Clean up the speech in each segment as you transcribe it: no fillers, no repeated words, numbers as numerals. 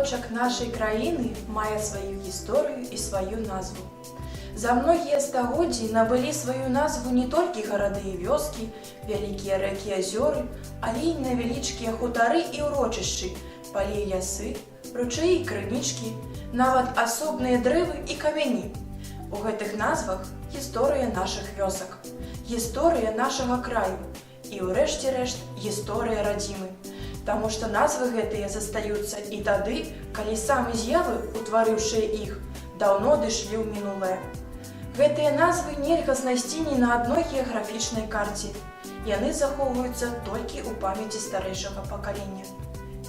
куточак нашай краіны мае сваю гісторыю і сваю назву. За многія стагоддзі набылі сваю назву не толькі гарады і вёскі, вялікія рэкі, азёры, але і невялічкія хутары і ўрочышчы, палі, лясы, ручаі і крынічкі, нават асобныя дрэвы і камяні. У гэтых назвах гісторыя нашых вёсак, гісторыя нашага краю і, ўрэшце рэшт, гісторыя радзімы. Таму што назвы гэтыя застаюцца і тады, калі самі з'явы, утварыўшыя іх, даўно дышлі ў мінулае. Гэтыя назвы нельга знайсці ні на адной геаграфічнай карце. Яны захоўваюцца толькі ў памяці старэйшага пакалення.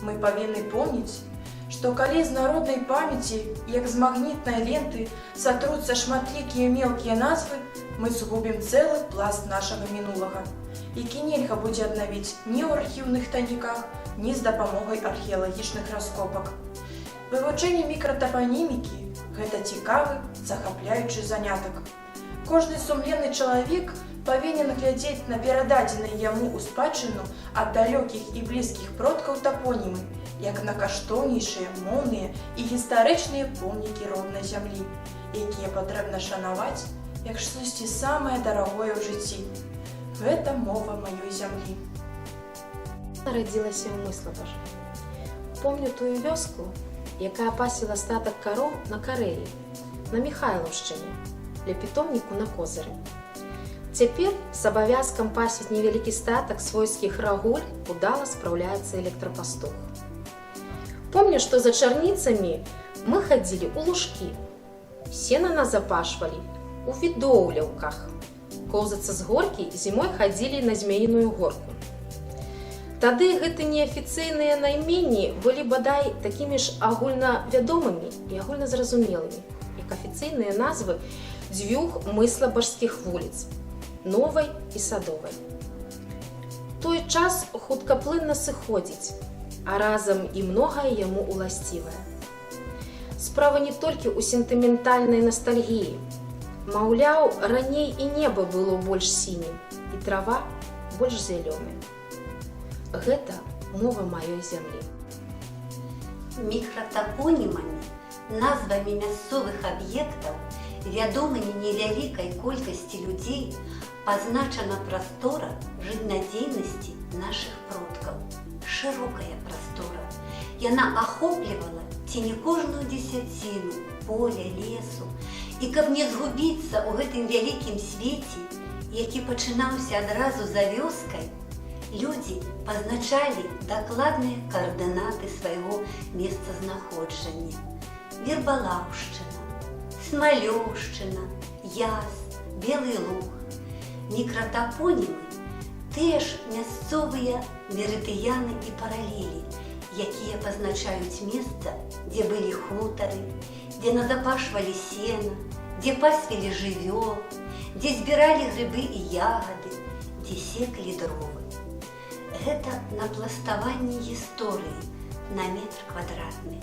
Мы павінны помніць, што калі з народнай памяці, як з магнітнай ленты, сатруцца шматлікія мелкія назвы, мы згубім цэлы пласт нашага мінулага, які нельга будзе аднавіць ні ў архіўных таніках, ні з дапамогай археалагічных раскопак. Вывучэнне мікратапанімікі – гэта цікавы, захапляючы занятак. Кожны сумленны чалавек павінен глядзець на перададзеныя яму ў спадчыну ад далёкіх і блізкіх продкаў тапонімы, як на каштоўнейшыя моўныя і гістарычныя помнікі роднай зямлі, якія патрэбна шанаваць як штосьці самае дарагое ў жыцці. Гэта мова маёй зямлі. Нарадзілася ў Мыслабар. Помню тую вёску, якая пасіла статак кароў на Карэлі, на Міхайлаўшчыне, ля пітомніку на Козыры. Цяпер з абавязкам пасіць невялікі статак свойскіх рагуль удала спраўляецца электрапастух. Помню, што за чарніцамі мы хадзілі ў лужкі, сена нас запашвалі у відоўляўках, коўзацца з горкі зімой хадзілі на Змяіную горку. Тады гэты неафіцыйныя найменні былі бадай такімі ж агульнавядомымі і агульназразумелымі, як афіцыйныя назвы дзвюх мыслабарскіх вуліц – Новай і Садовай. Той час хуткаплынна сыходзіць, а разам і многае яму уласцівае. Справа не толькі ў сентыментальнай настальгіі. Маўляў, раней і неба было больш сінім, і трава больш зялёная. Гэта мова маёй зямлі. Мікратапонімамі, назвамі мясцовых аб'ектаў, вядомымі невялікай колькасці людзей, пазначана прастора жыццядзейнасці нашых продкаў. Шырокая прастора. Яна ахоплівала ці не кожную дзесяціну поля, лесу. І каб не згубіцца ў гэтым вялікім свеце, які пачынаўся адразу за вёскай, людзі пазначалі дакладныя каардынаты свайго месцазнаходжання. Вербалаўшчына, Смалёўшчына, Яз, Белы Луг. Мікратапонімы – тыя ж мясцовыя мерыдыяны і паралелі, якія пазначаюць месца, дзе былі хутары, дзе назапашвалі сена, дзе пасвілі жывёл, дзе збіралі грыбы і ягады, дзе секлі дровы. Гэта напластаванне гісторыі на метр квадратны.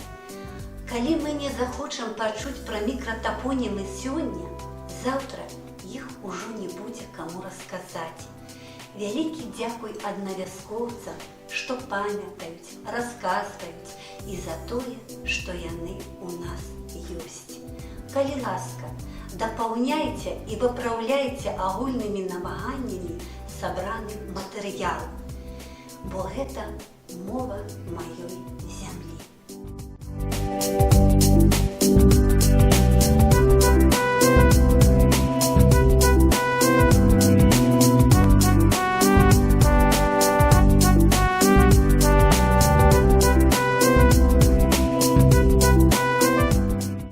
Калі мы не захочам пачуць пра мікратапонімы сёння, заўтра іх ужо не будзе каму расказаць. Вялікі дзякуй аднавяскоўцам, што памятаюць, расказваюць і за тое, што яны ў нас ёсць. Калі ласка, дапаўняйце і выпраўляйце агульнымі намаганнямі сабраны матэрыял, бо гэта мова маёй зямлі.